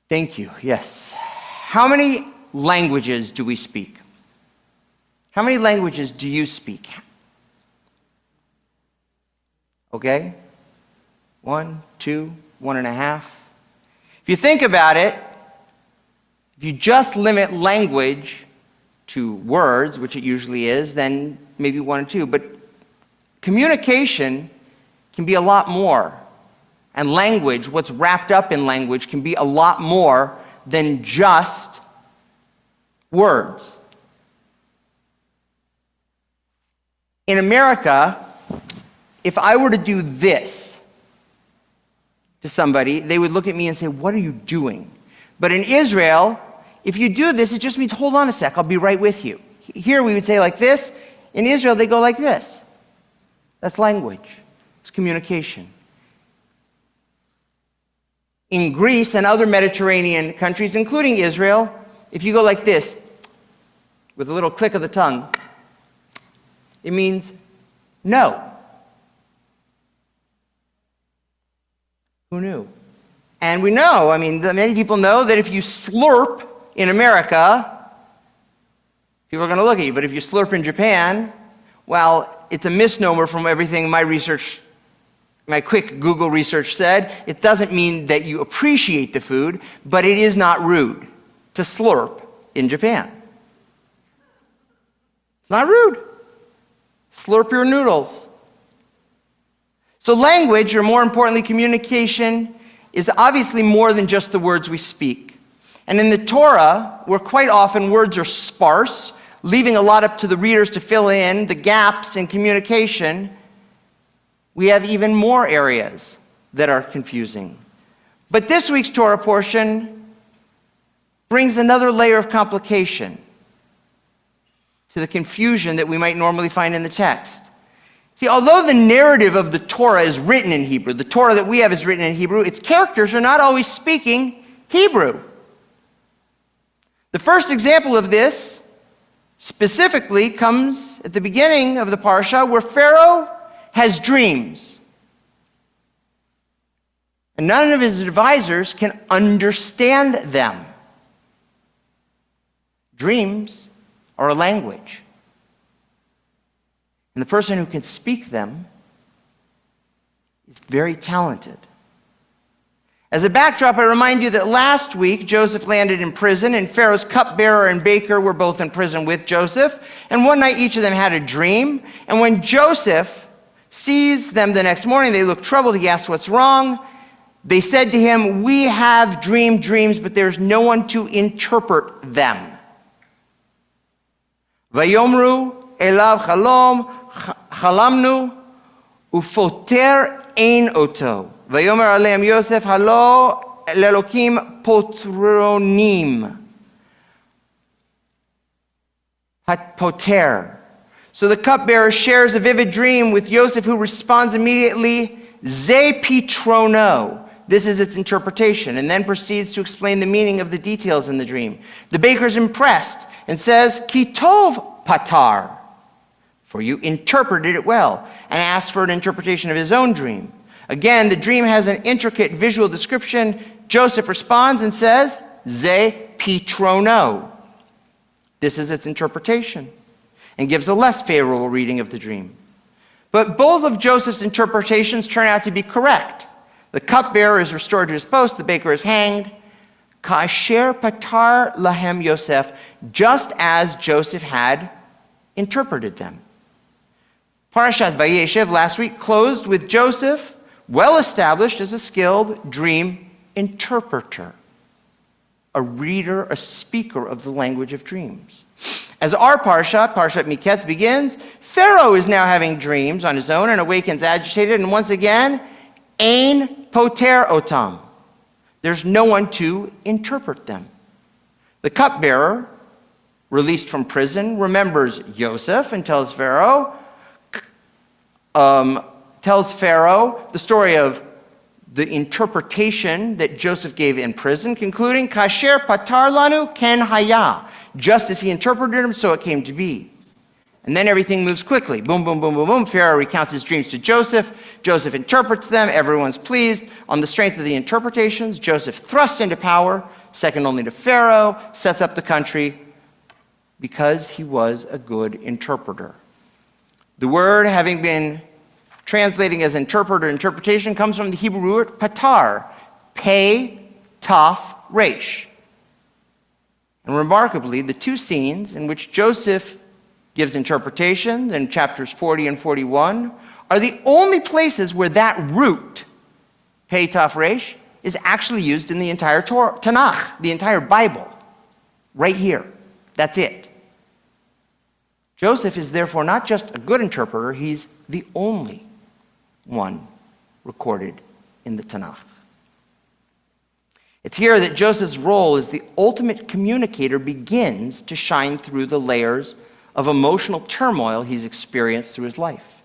Thank you. Yes. How many languages do we speak? How many languages do you speak? Okay? 1, 2, 1.5. If you think about it, if you just limit language to words, which it usually is, then maybe 1 or 2. But communication can be a lot more. And language, what's wrapped up in language, can be a lot more than just words. In America, if I were to do this to somebody, they would look at me and say, "What are you doing?" But in Israel, if you do this, it just means, "Hold on a sec, I'll be right with you." Here we would say like this. In Israel, they go like this. That's language. It's communication. In Greece and other Mediterranean countries, including Israel, if you go like this, with a little click of the tongue, it means no. Who knew? And we know, many people know that if you slurp in America, people are going to look at you. But if you slurp in Japan, well, it's a misnomer from everything my quick Google research said. It doesn't mean that you appreciate the food, but it is not rude to slurp in Japan. It's not rude. Slurp your noodles. So language, or more importantly, communication, is obviously more than just the words we speak. And in the Torah, where quite often words are sparse, leaving a lot up to the readers to fill in the gaps in communication, we have even more areas that are confusing. But this week's Torah portion brings another layer of complication to the confusion that we might normally find in the text. See, although the narrative of the Torah is written in Hebrew, the Torah that we have is written in Hebrew, its characters are not always speaking Hebrew. The first example of this specifically comes at the beginning of the parsha, where Pharaoh has dreams. And none of his advisors can understand them. Dreams are a language. And the person who can speak them is very talented. As a backdrop, I remind you that last week Joseph landed in prison, and Pharaoh's cupbearer and baker were both in prison with Joseph. And one night each of them had a dream. And when Joseph sees them the next morning, they look troubled. He asks, "What's wrong?" They said to him, "We have dreamed dreams, but there's no one to interpret them." Vayomru elav chalom chalamnu ufoter ein oto. Vayomer aleim Yosef halo lelokim potronim. Poter. So the cupbearer shares a vivid dream with Yosef, who responds immediately, "Ze pitrono." This is its interpretation, and then proceeds to explain the meaning of the details in the dream. The baker's impressed and says, "Ki tov patar," for you interpreted it well, and asks for an interpretation of his own dream. Again, the dream has an intricate visual description. Joseph responds and says, "Ze pitrono." This is its interpretation, and gives a less favorable reading of the dream. But both of Joseph's interpretations turn out to be correct. The cupbearer is restored to his post, the baker is hanged. Ka'asher patar lahem Yosef, just as Joseph had interpreted them. Parashat Vayeshev last week closed with Joseph well established as a skilled dream interpreter, a reader, a speaker of the language of dreams. As our Parshat Miketz begins, Pharaoh is now having dreams on his own and awakens agitated, and once again, ein poter otam. There's no one to interpret them. The cupbearer, released from prison, remembers Yosef and tells Pharaoh the story of the interpretation that Joseph gave in prison, concluding, "Kasher patar lanu ken haya." Just as he interpreted him, so it came to be. And then everything moves quickly. Boom, boom, boom, boom, boom. Pharaoh recounts his dreams to Joseph. Joseph interprets them. Everyone's pleased. On the strength of the interpretations, Joseph thrusts into power second only to Pharaoh, sets up the country because he was a good interpreter. The word, having been translating as interpreter, interpretation, comes from the Hebrew word patar, pei, taf, resh. And remarkably, the two scenes in which Joseph gives interpretations in chapters 40 and 41 are the only places where that root, pei, taf, resh, is actually used in the entire Tanakh, the entire Bible. Right here. That's it. Joseph is therefore not just a good interpreter, he's the only one recorded in the Tanakh. It's here that Joseph's role as the ultimate communicator begins to shine through the layers of emotional turmoil he's experienced through his life.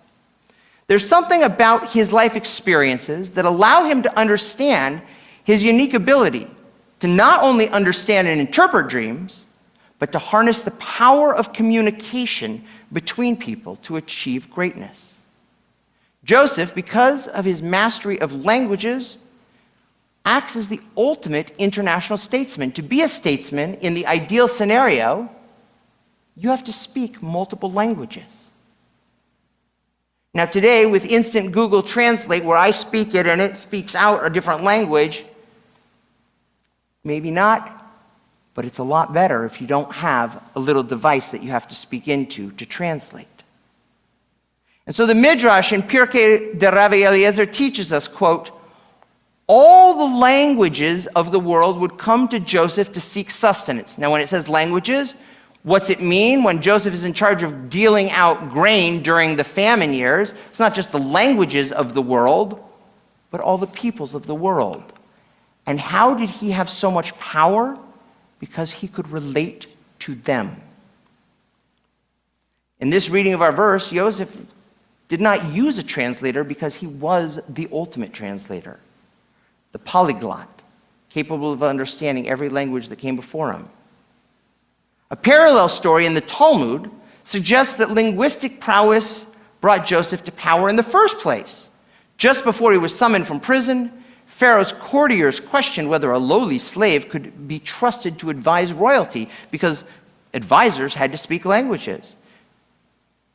There's something about his life experiences that allow him to understand his unique ability to not only understand and interpret dreams, but to harness the power of communication between people to achieve greatness. Joseph, because of his mastery of languages, acts as the ultimate international statesman. To be a statesman in the ideal scenario, you have to speak multiple languages. Now today, with instant Google Translate, where I speak it and it speaks out a different language, maybe not, but it's a lot better if you don't have a little device that you have to speak into to translate. And so the Midrash in Pirkei de Rabbi Eliezer teaches us, quote, all the languages of the world would come to Joseph to seek sustenance. Now when it says languages, what's it mean? When Joseph is in charge of dealing out grain during the famine years, it's not just the languages of the world, but all the peoples of the world. And how did he have so much power? Because he could relate to them. In this reading of our verse, Joseph did not use a translator because he was the ultimate translator, the polyglot, capable of understanding every language that came before him. A parallel story in the Talmud suggests that linguistic prowess brought Joseph to power in the first place. Just before he was summoned from prison, Pharaoh's courtiers questioned whether a lowly slave could be trusted to advise royalty, because advisors had to speak languages.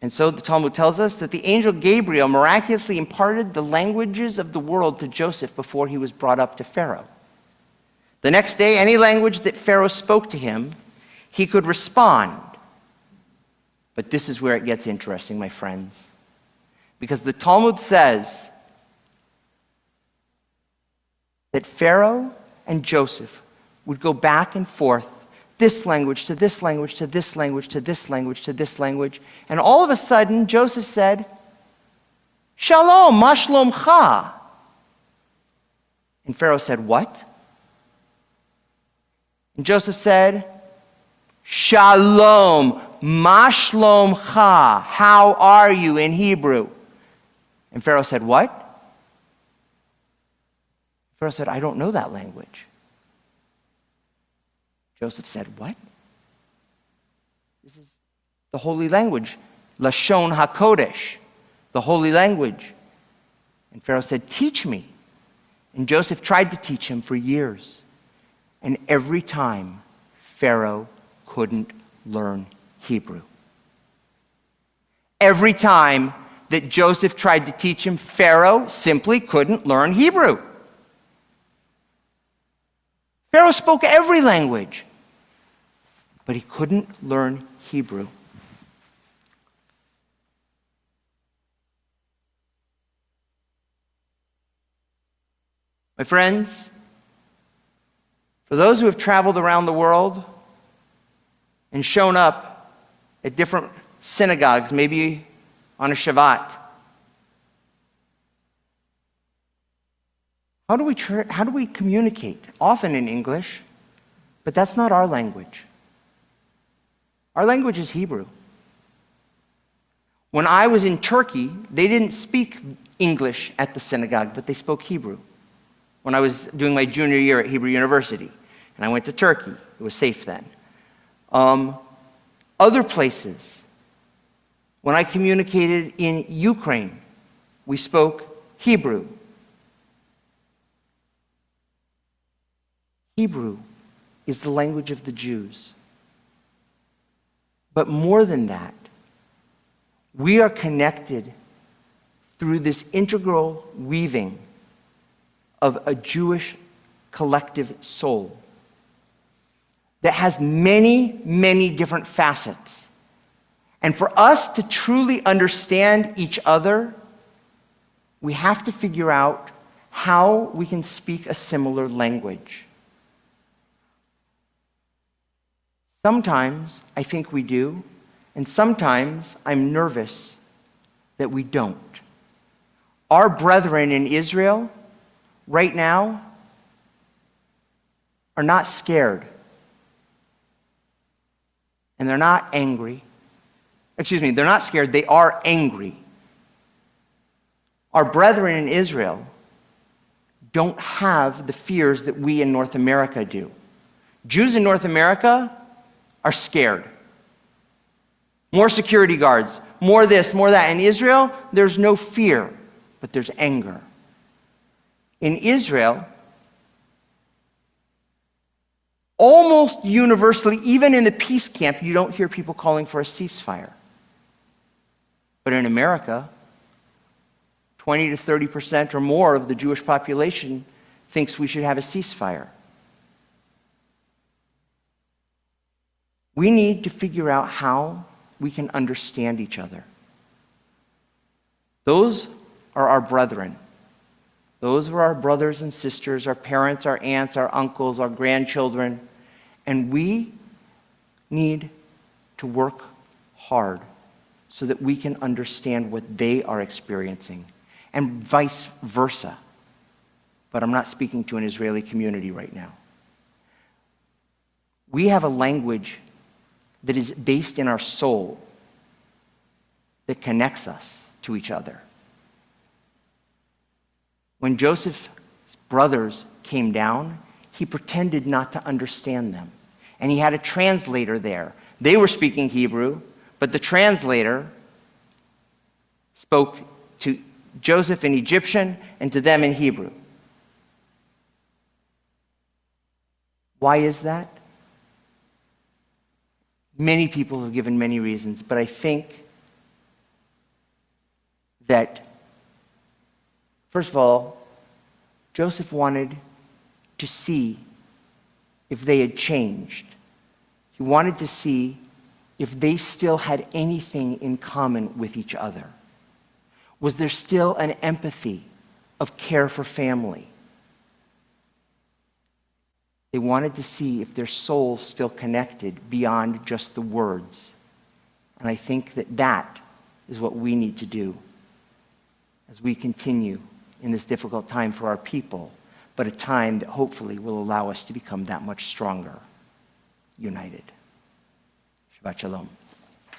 And so the Talmud tells us that the angel Gabriel miraculously imparted the languages of the world to Joseph before he was brought up to Pharaoh. The next day, any language that Pharaoh spoke to him, he could respond. But this is where it gets interesting, my friends. Because the Talmud says that Pharaoh and Joseph would go back and forth, this language to this language to this language to this language to this language, and all of a sudden Joseph said, Shalom, ma shlomcha. And Pharaoh said, what? And Joseph said, Shalom, ma shlomcha. How are you in Hebrew? And Pharaoh said, what? Pharaoh said, I don't know that language. Joseph said, what? This is the holy language, Lashon HaKodesh, the holy language. And Pharaoh said, teach me. And Joseph tried to teach him for years. And every time, Pharaoh couldn't learn Hebrew. Every time that Joseph tried to teach him, Pharaoh simply couldn't learn Hebrew. Pharaoh spoke every language, but he couldn't learn Hebrew. My friends, for those who have traveled around the world and shown up at different synagogues, maybe on a Shabbat, how do we communicate? Often in English, but that's not our language. Our language is Hebrew. When I was in Turkey, they didn't speak English at the synagogue, but they spoke Hebrew. When I was doing my junior year at Hebrew University, and I went to Turkey. It was safe then. Other places, when I communicated in Ukraine, we spoke Hebrew. Hebrew is the language of the Jews. But more than that, we are connected through this integral weaving of a Jewish collective soul that has many, many different facets. And for us to truly understand each other, we have to figure out how we can speak a similar language. Sometimes I think we do, and sometimes I'm nervous that we don't. Our brethren in Israel right now are not scared. And they're not angry. They're not scared, they are angry. Our brethren in Israel don't have the fears that we in North America do. Jews in North America are scared. More security guards, more this, more that. In Israel, there's no fear, but there's anger. In Israel, almost universally, even in the peace camp, you don't hear people calling for a ceasefire. But in America, 20 to 30% or more of the Jewish population thinks we should have a ceasefire. We need to figure out how we can understand each other. Those are our brethren. Those are our brothers and sisters, our parents, our aunts, our uncles, our grandchildren. And we need to work hard so that we can understand what they are experiencing, and vice versa. But I'm not speaking to an Israeli community right now. We have a language that is based in our soul that connects us to each other. When Joseph's brothers came down, he pretended not to understand them. And he had a translator there. They were speaking Hebrew, but the translator spoke to Joseph in Egyptian and to them in Hebrew. Why is that? Many people have given many reasons, but I think that, first of all, Joseph wanted to see if they had changed. He wanted to see if they still had anything in common with each other. Was there still an empathy of care for family? They wanted to see if their souls still connected beyond just the words. And I think that that is what we need to do as we continue in this difficult time for our people, but a time that hopefully will allow us to become that much stronger, united. Shabbat Shalom.